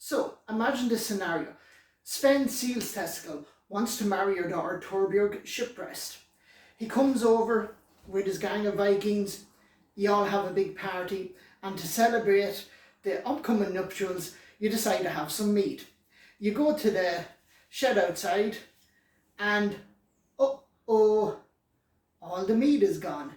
So imagine this scenario. Sven Seal's testicle wants to marry your daughter Torbjörg Shipbreast. He comes over with his gang of Vikings, you all have a big party, and to celebrate the upcoming nuptials, you decide to have some mead. You go to the shed outside and all the mead is gone.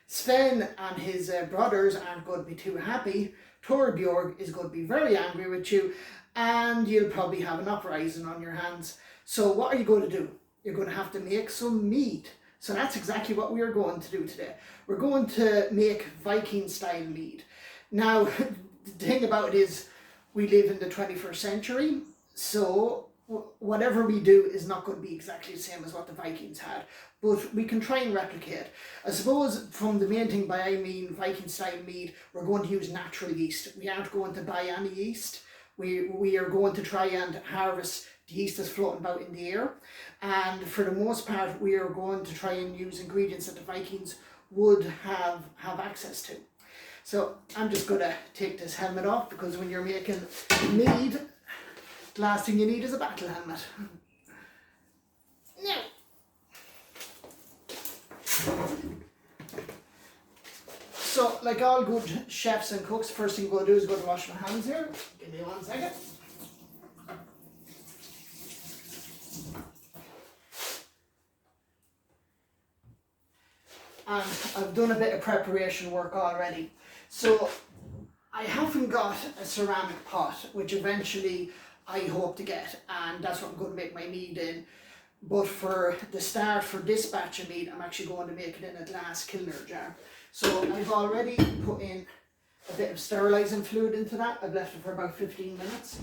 Sven and his brothers aren't going to be too happy. Torbjörg is going to be very angry with you, and you'll probably have an uprising on your hands. So what are you going to do? You're going to have to make some mead. So that's exactly what we are going to do today. We're going to make Viking style mead. Now, the thing about it is we live in the 21st century, so whatever we do is not going to be exactly the same as what the Vikings had, but we can try and replicate. I suppose from the main thing by I mean Viking style mead, we're going to use natural yeast. We aren't going to buy any yeast. We are going to try and harvest the yeast that's floating about in the air, and for the most part we are going to try and use ingredients that the Vikings would have access to. So I'm just going to take this helmet off, because when you're making mead, the last thing you need is a battle helmet. Now, so like all good chefs and cooks, first thing I'm going to do is go to wash my hands here. Give me 1 second. And I've done a bit of preparation work already. So I haven't got a ceramic pot, which eventually I hope to get, and that's what I'm going to make my mead in. But for the start, for this batch of mead, I'm actually going to make it in a glass kilner jar. So I've already put in a bit of sterilising fluid into that. I've left it for about 15 minutes.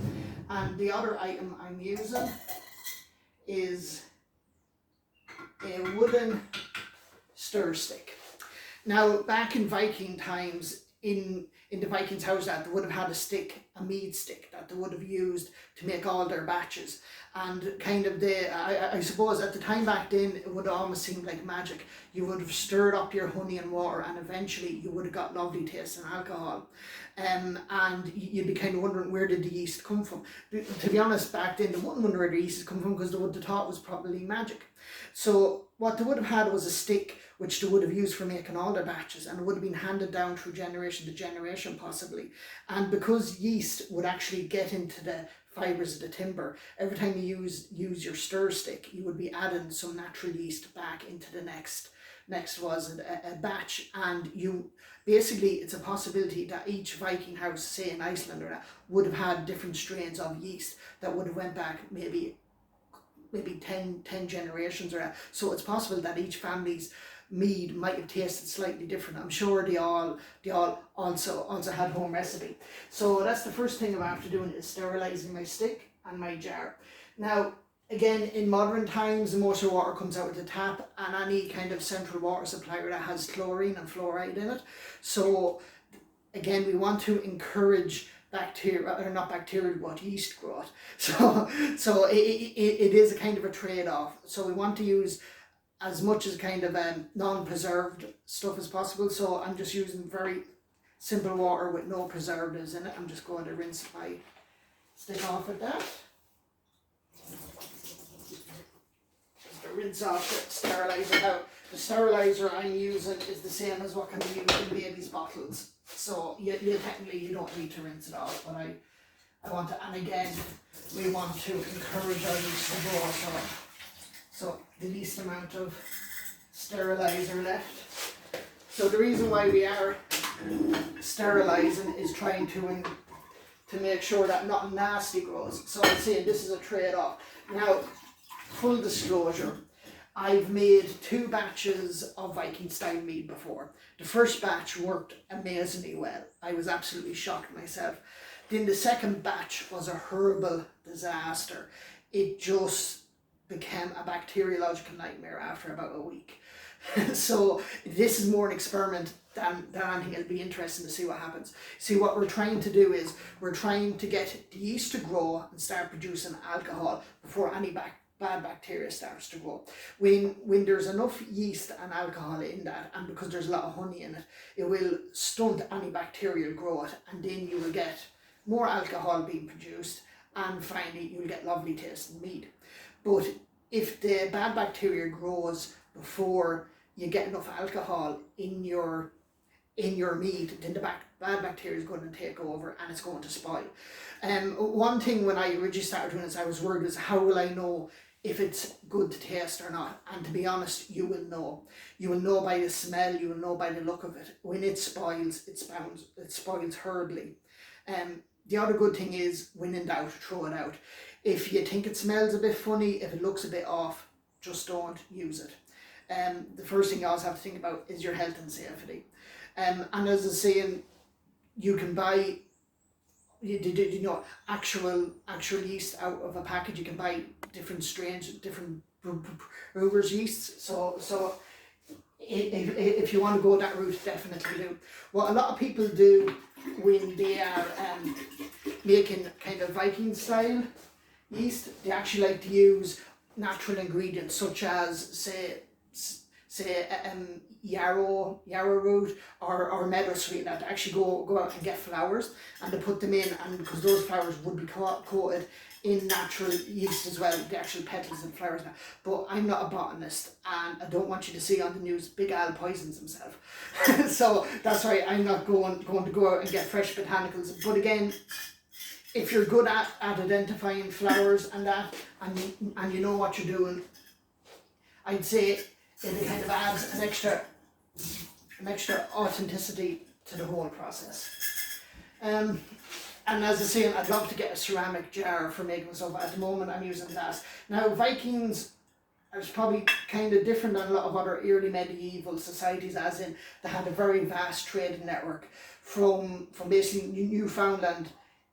And the other item I'm using is a wooden stir stick. Now, back in Viking times, in the Vikings' house, that they would have had a mead stick that they would have used to make all their batches. And kind of I suppose at the time back then, it would almost seem like magic. You would have stirred up your honey and water, and eventually you would have got lovely taste in alcohol. And you'd be kind of wondering, where did the yeast come from? To be honest, back then they wouldn't wonder where the yeast had come from, because they would have thought it was probably magic. So what they would have had was a stick which they would have used for making all their batches, and it would have been handed down through generation to generation possibly. And because yeast would actually get into the fibres of the timber, every time you use your stir stick, you would be adding some natural yeast back into the next was a batch. And you basically, it's a possibility that each Viking house, say in Iceland or that, would have had different strains of yeast that would have went back maybe 10 generations or that. So it's possible that each family's mead might have tasted slightly different. I'm sure they all also had home recipe. So that's the first thing I'm after doing, is sterilising my stick and my jar. Now, again, in modern times, most of the water comes out of the tap, and any kind of central water supplier that has chlorine and fluoride in it. So again, we want to encourage bacteria, or not bacteria, but yeast growth. So it is a kind of a trade-off. So we want to use as much as kind of non-preserved stuff as possible. So I'm just using very simple water with no preservatives in it. I'm just going to rinse my stick off with that. Just to rinse off it, sterilise it out. The steriliser I'm using is the same as what can be used in babies' bottles. So technically you don't need to rinse it off, but I want to, and again, we want to encourage our yeast to grow. So the least amount of steriliser left. So the reason why we are sterilising is trying to make sure that nothing nasty grows. So I'm saying this is a trade-off. Now, full disclosure, I've made 2 batches of Viking style mead before. The first batch worked amazingly well. I was absolutely shocked myself. Then the second batch was a horrible disaster. It just became a bacteriological nightmare after about a week. So this is more an experiment than anything. It'll be interesting to see what happens. See, what we're trying to do is we're trying to get the yeast to grow and start producing alcohol before any bad bacteria starts to grow. When there's enough yeast and alcohol in that, and because there's a lot of honey in it, it will stunt any bacterial growth, and then you will get more alcohol being produced, and finally you'll get lovely tasting mead. But if the bad bacteria grows before you get enough alcohol in your mead, then the bad bacteria is going to take over and it's going to spoil. One thing when I originally started doing this, I was worried was, how will I know if it's good to taste or not? And to be honest, you will know. You will know by the smell, you will know by the look of it. When it spoils, it spoils horribly. The other good thing is, when in doubt, throw it out. If you think it smells a bit funny, if it looks a bit off, just don't use it. The first thing you always have to think about is your health and safety. And as I was saying, you can buy actual yeast out of a package. You can buy different strains, different brewers' yeasts. So if you want to go that route, definitely do. What a lot of people do when they are making kind of Viking style yeast, they actually like to use natural ingredients such as say yarrow root or meadow sweetener, to actually go out and get flowers and to put them in, and because those flowers would be coated in natural yeast as well, the actual petals and flowers now. But I'm not a botanist, and I don't want you to see on the news Big Al poisons himself. So that's why I'm not going to go out and get fresh botanicals. But again, if you're good at identifying flowers and that, and you know what you're doing, I'd say it kind of adds an extra authenticity to the whole process. And as I say, I'd love to get a ceramic jar for making stuff. At the moment I'm using glass. Now Vikings is probably kind of different than a lot of other early medieval societies, as in they had a very vast trading network from basically Newfoundland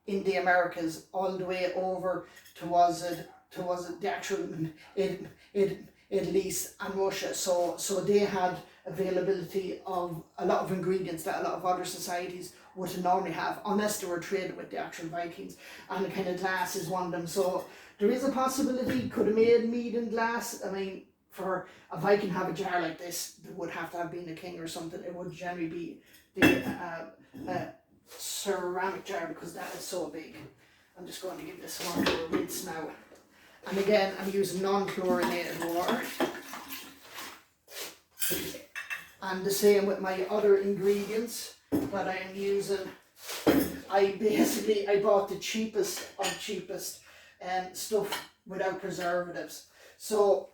in the Americas all the way over towards the actual Italy and Russia. So they had availability of a lot of ingredients that a lot of other societies wouldn't normally have, unless they were trading with the actual Vikings. And the kind of glass is one of them. So there is a possibility, could have made mead in glass. I mean, for a Viking to have a jar like this, they would have to have been a king or something. It would generally be the ceramic jar, because that is so big. I'm just going to give this one a rinse now. And again, I'm using non-chlorinated water. And the same with my other ingredients that I am using. I bought the cheapest of cheapest stuff without preservatives. So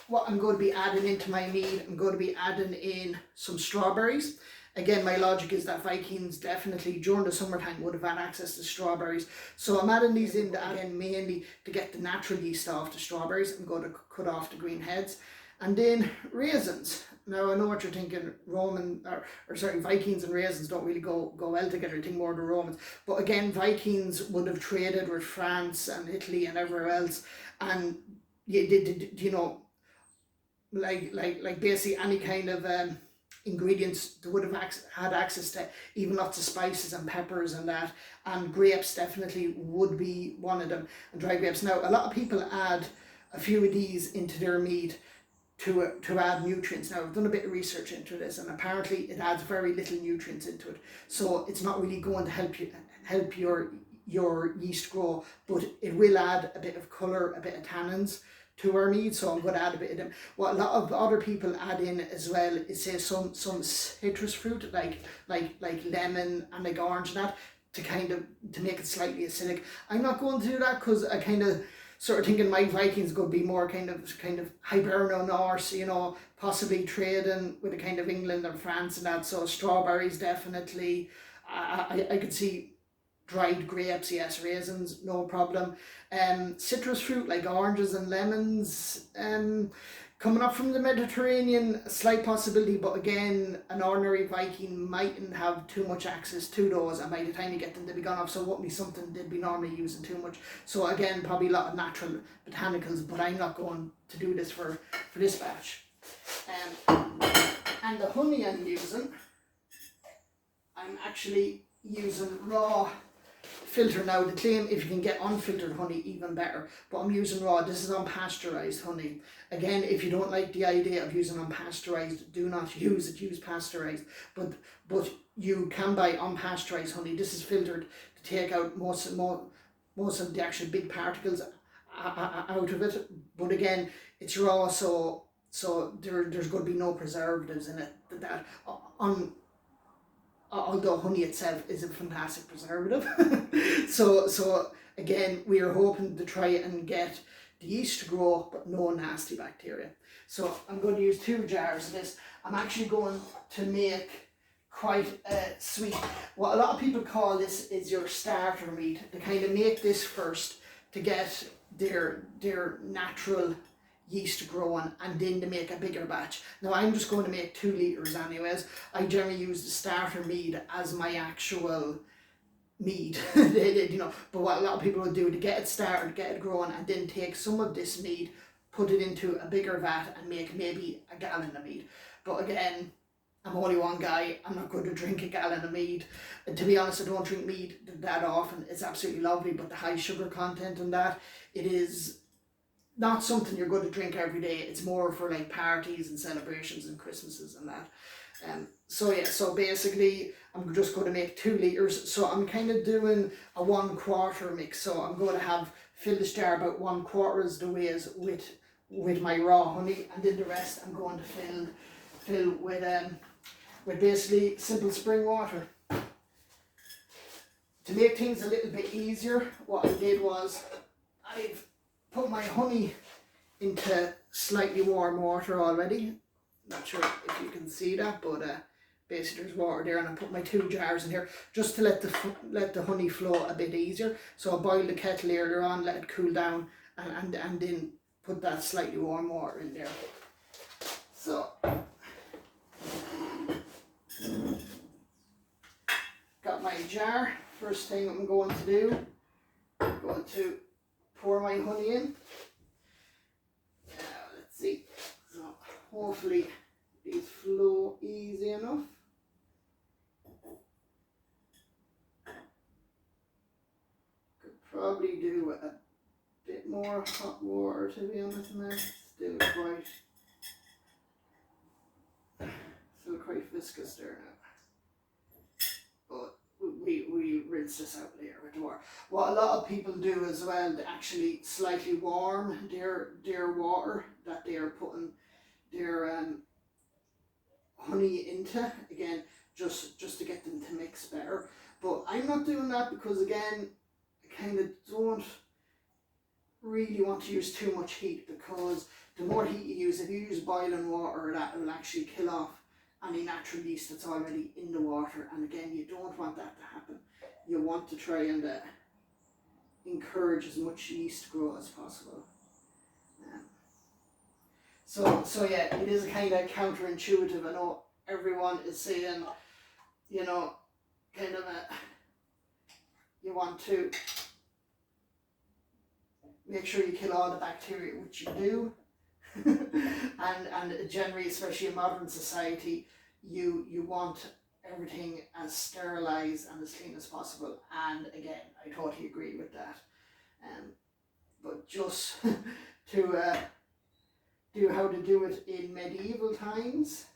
what I'm going to be adding into my mead, I'm going to be adding in some strawberries. Again, my logic is that Vikings definitely during the summertime would have had access to strawberries. So I'm adding these in again mainly to get the natural yeast off the strawberries. I'm going to cut off the green heads. And then raisins. Now I know what you're thinking, Vikings and raisins don't really go well together. I think more the Romans. But again, Vikings would have traded with France and Italy and everywhere else. And like basically any kind of ingredients, they would have had access to even lots of spices and peppers and that, and grapes definitely would be one of them, and dry grapes. Now a lot of people add a few of these into their mead to add nutrients. Now I've done a bit of research into this, and apparently it adds very little nutrients into it, so it's not really going to help your yeast grow, but it will add a bit of colour, a bit of tannins to our mead, so I'm going to add a bit of them. What a lot of other people add in as well is say some citrus fruit like lemon and like orange and that, to make it slightly acidic. I'm not going to do that because I kind of sort of thinking my Vikings could be more kind of Hiberno Norse, possibly trading with a kind of England and France and that. So strawberries definitely. I could see dried grapes, yes, raisins, no problem. Citrus fruit like oranges and lemons, coming up from the Mediterranean, a slight possibility, but again, an ordinary Viking mightn't have too much access to those, and by the time you get them, they'll be gone off, so it won't be something they'd be normally using too much. So again, probably a lot of natural botanicals, but I'm not going to do this for this batch. And the honey I'm actually using raw filter. Now the claim, if you can get unfiltered honey, even better, but I'm using raw. This is unpasteurized honey. Again, if you don't like the idea of using unpasteurized, do not use it, use pasteurized, but you can buy unpasteurized honey. This is filtered to take out most of the actual big particles out of it. But again, it's raw, so there's going to be no preservatives in it. Although honey itself is a fantastic preservative. so again, we are hoping to try and get the yeast to grow, but no nasty bacteria. So I'm going to use 2 jars of this. I'm actually going to make quite sweet. What a lot of people call this is your starter mead. They kind of make this first to get their natural yeast growing, and then to make a bigger batch. Now I'm just going to make 2 litres anyways. I generally use the starter mead as my actual mead. You know, but what a lot of people will do to get it started, get it growing, and then take some of this mead, put it into a bigger vat and make maybe a gallon of mead. But again, I'm only one guy, I'm not going to drink a gallon of mead. And to be honest, I don't drink mead that often. It's absolutely lovely, but the high sugar content in that, it is not something you're going to drink every day. It's more for like parties and celebrations and Christmases and that. So yeah, so basically I'm just going to make 2 litres. So I'm kind of doing a 1/4 mix. So I'm going to have fill this jar about 1/4 as the way is with my raw honey, and then the rest I'm going to fill with basically simple spring water. To make things a little bit easier, what I did was I've put my honey into slightly warm water already. Not sure if you can see that, but basically there's water there, and I put my 2 jars in here just to let the honey flow a bit easier. So I boiled the kettle earlier on, let it cool down, and then put that slightly warm water in there. So got my jar. First thing I'm going to do, I'm going to pour my honey in. Let's see. So hopefully these flow easy enough. Could probably do a bit more hot water, to be honest, and that's still quite viscous there now. But we rinse this out later with water. What a lot of people do as well, they actually slightly warm their water that they are putting their honey into, again, just to get them to mix better. But I'm not doing that because, again, I kind of don't really want to use too much heat, because the more heat you use, if you use boiling water, that will actually kill off any natural yeast that's already in the water, and again, you don't want that to happen. You want to try and encourage as much yeast to grow as possible. So yeah, it is kind of counterintuitive. I know everyone is saying, you know, kind of you want to make sure you kill all the bacteria, which you do. and generally, especially in modern society, you want everything as sterilized and as clean as possible, and again, I totally agree with that. But just to do how to do it in medieval times,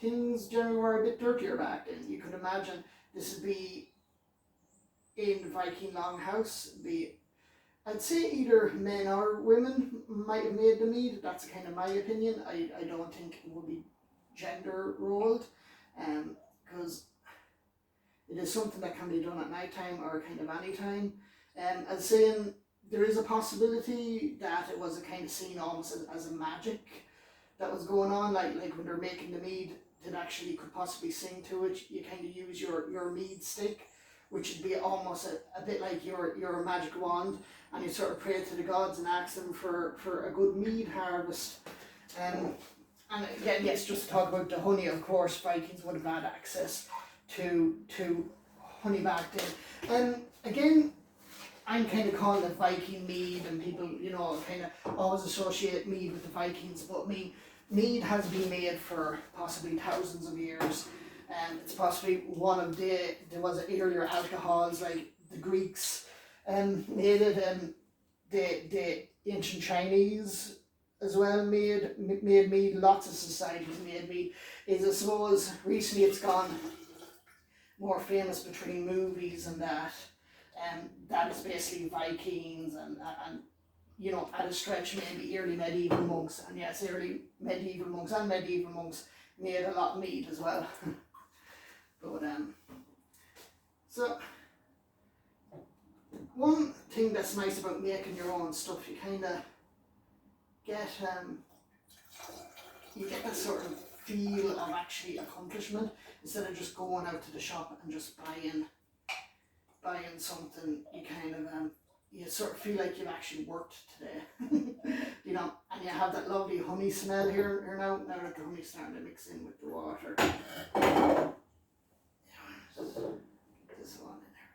things generally were a bit dirtier back then. You could imagine this would be in Viking longhouse, I'd say either men or women might have made the mead. That's kind of my opinion. I don't think it would be gender rolled, because it is something that can be done at night time or kind of any time. As saying, there is a possibility that it was a kind of seen almost as a magic that was going on, like when they're making the mead, that actually could possibly sing to it. You kind of use your mead stick, which would be almost a bit like your magic wand, and you sort of pray to the gods and ask them for a good mead harvest. And again, yes, just to talk about the honey, of course, Vikings would have had access to honey back then. Again, I'm kind of calling it Viking mead, and people, you know, kind of always associate mead with the Vikings, but mead has been made for possibly thousands of years. It's possibly one of there was earlier alcohols, like the Greeks made it, the ancient Chinese as well made mead, lots of societies made mead. I suppose recently it's gone more famous between movies and that. That is basically Vikings and you know, at a stretch maybe early medieval monks, and yes, early medieval monks and medieval monks made a lot of mead as well. But so one thing that's nice about making your own stuff, you kind of get you get that sort of feel of actually accomplishment instead of just going out to the shop and just buying something. You kind of you sort of feel like you've actually worked today. You know, and you have that lovely honey smell here now that the honey's starting to mix in with the water. This one in there.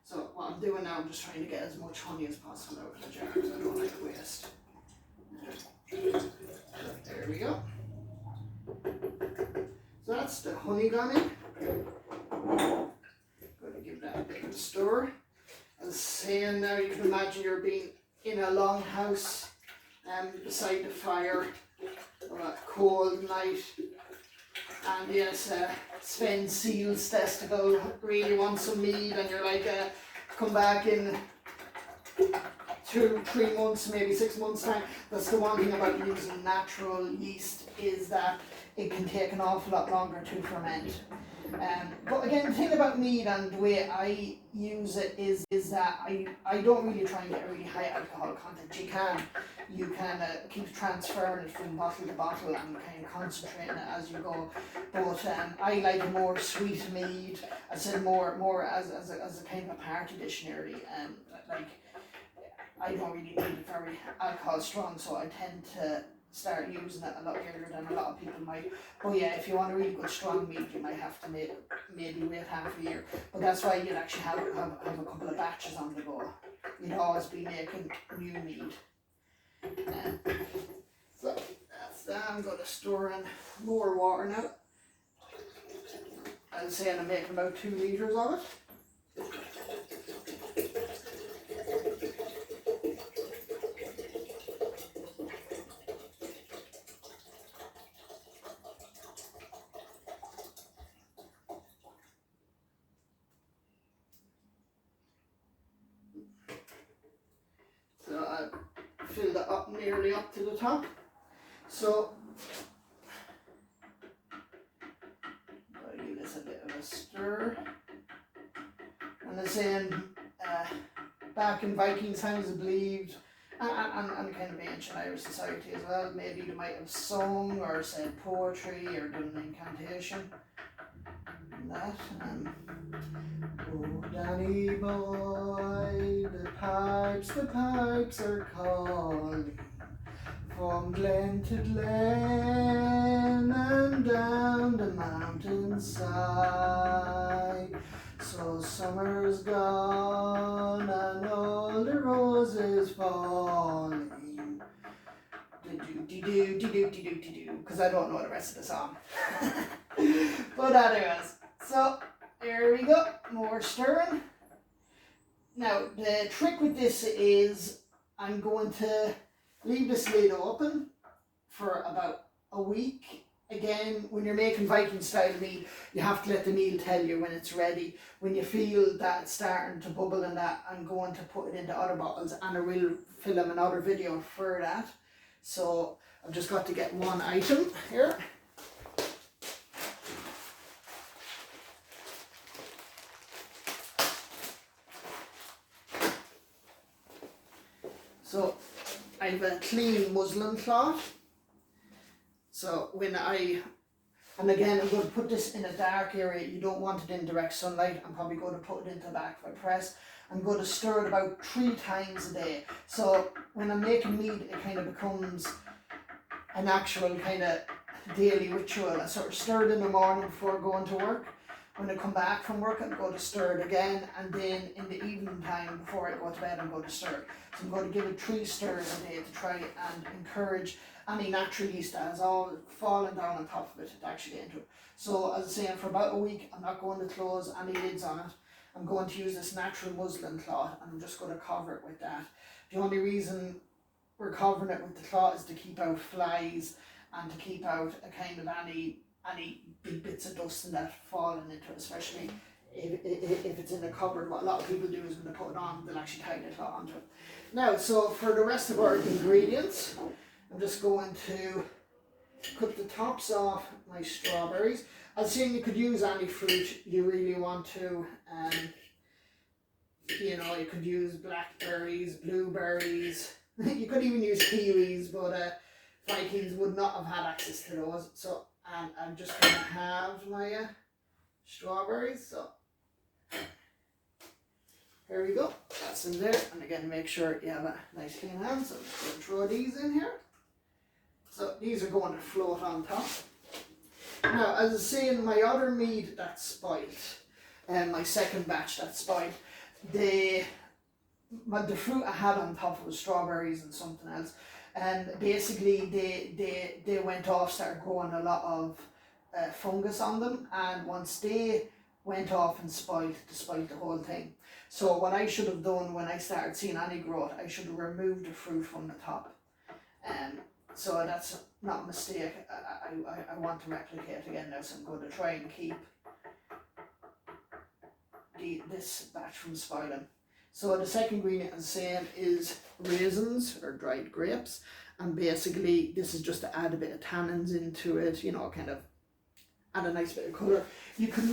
So what I'm doing now, I'm just trying to get as much honey as possible out of the jar because I don't like waste. There we go. So that's the honey gone in. Going to give that a bit of a stir. As saying now, you can imagine you're being in a longhouse beside the fire on a cold night, and yes, Sven Seal's testicle really wants some mead, and you're like, come back in 2-3 months, maybe 6 months time. That's the one thing about using natural yeast, is that it can take an awful lot longer to ferment. But again, the thing about mead and the way I use it is that I don't really try and get a really high alcohol content. You can keep transferring it from bottle to bottle and kind of concentrating it as you go. But I like a more sweet mead. I said more as a kind of a party dish nearly. Like, I don't really need it very alcohol strong, so I tend to start using it a lot earlier than a lot of people might. But yeah, if you want a really good strong mead, you might have to maybe wait half a year. But that's why you'd actually have a couple of batches on the go. You'd always be making new mead. So that's that. I'm going to store in more water now. I'd say I'm making about 2 litres of it. Fill that up nearly up to the top. So I'll give this a bit of a stir. And they're saying back in Vikings times, I believed, and kind of ancient Irish society as well, maybe they might have sung or said poetry or done an incantation. And that. Oh, Danny boy, the pipes are calling from glen to glen and down the mountainside. So summer's gone and all the roses falling. Do, because I don't know the rest of the song. But anyways, so there we go, more stirring. Now the trick with this is I'm going to leave this lid open for about a week. Again, when you're making Viking style mead, you have to let the meal tell you when it's ready. When you feel that it's starting to bubble and that, I'm going to put it into other bottles, and I will film another video for that. So I've just got to get one item here. So I have a clean muslin cloth. So and again, I'm going to put this in a dark area. You don't want it in direct sunlight. I'm probably going to put it into the back of my press. I'm going to stir it about 3 times a day. So when I'm making mead, it kind of becomes an actual kind of daily ritual. I sort of stir it in the morning before going to work. When I come back from work, I'm going to stir it again, and then in the evening time before I go to bed, I'm going to stir it. So I'm going to give it 3 stirs a day to try and encourage any natural yeast that has all fallen down on top of it to actually get into it. So as I say, for about a week, I'm not going to close any lids on it. I'm going to use this natural muslin cloth, and I'm just going to cover it with that. The only reason we're covering it with the cloth is to keep out flies and to keep out a kind of any big bits of dust and that falling into it, especially if it's in a cupboard, what a lot of people do is when they put it on, they'll actually tie the cloth onto it. Now, so for the rest of our ingredients, I'm just going to cut the tops off my strawberries. I was saying you could use any fruit you really want to. You know, you could use blackberries, blueberries. You could even use kiwis, but Vikings would not have had access to those. So I'm just going to have my strawberries. So here we go. That's in there. And again, make sure you have a nice clean hand. So I'm just going to throw these in here. So these are going to float on top. Now, as I was saying, my other mead that's spoiled, and my second batch that's spoiled, the fruit I had on top was strawberries and something else, and basically they went off, started growing a lot of fungus on them, and once they went off and spoiled the whole thing. So what I should have done when I started seeing any growth, I should have removed the fruit from the top. So that's not a mistake. I want to replicate again now, so I'm going to try and keep this batch from spoiling. So the second ingredient, as I saying, is raisins or dried grapes, and basically this is just to add a bit of tannins into it, you know, kind of add a nice bit of colour. You can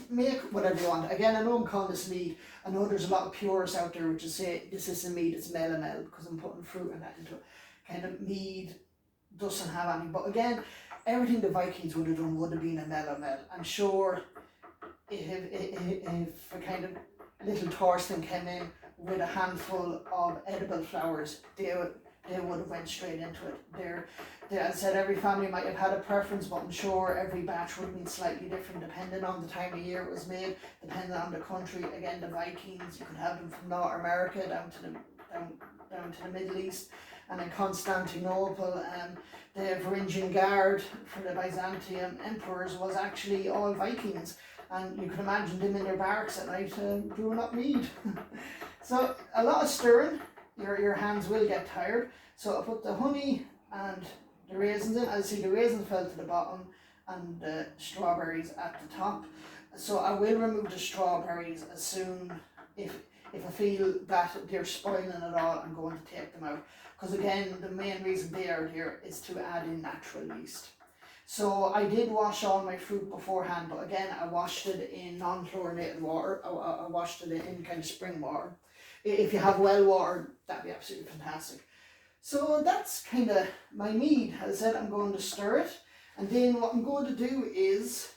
make whatever you want. Again, I know I'm calling this mead. I know there's a lot of purists out there which say this isn't mead, it's melomel, because I'm putting fruit and that into it. Kind of mead doesn't have any, but again, everything the Vikings would have done would have been a melomel. I'm sure if a kind of little Thorsten came in with a handful of edible flowers, they would have went straight into it. As I said, every family might have had a preference, but I'm sure every batch would have been slightly different depending on the time of year it was made, depending on the country. Again, the Vikings, you could have them from North America down to the Middle East, and in Constantinople, the Varangian Guard for the Byzantium emperors was actually all Vikings, and you can imagine them in their barracks at night brewing up mead. So a lot of stirring, your hands will get tired. So I put the honey and the raisins in. As I see, the raisins fell to the bottom and the strawberries at the top. So I will remove the strawberries as soon, if I feel that they're spoiling at all, I'm going to take them out. Because again, the main reason they are here is to add in natural yeast. So I did wash all my fruit beforehand, but again, I washed it in non-chlorinated water. I washed it in kind of spring water. If you have well water, that'd be absolutely fantastic. So that's kind of my mead. As I said, I'm going to stir it, and then what I'm going to do is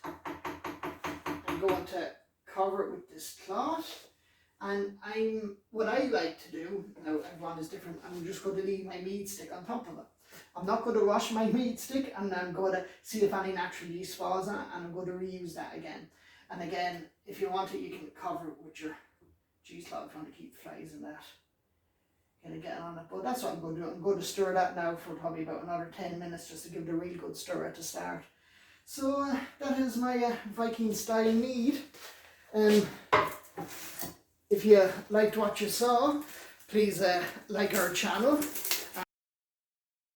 I'm going to cover it with this cloth. And what I like to do, now everyone is different, I'm just going to leave my mead stick on top of it. I'm not going to wash my mead stick, and I'm going to see if any natural yeast falls on it, and I'm going to reuse that again. And again, if you want it, you can cover it with your cheesecloth if you want to keep the flies in that. Kind of get on it, but that's what I'm going to do. I'm going to stir that now for probably about another 10 minutes just to give it a real good stir at the start. So that is my Viking style mead. If you liked what you saw, please like our channel.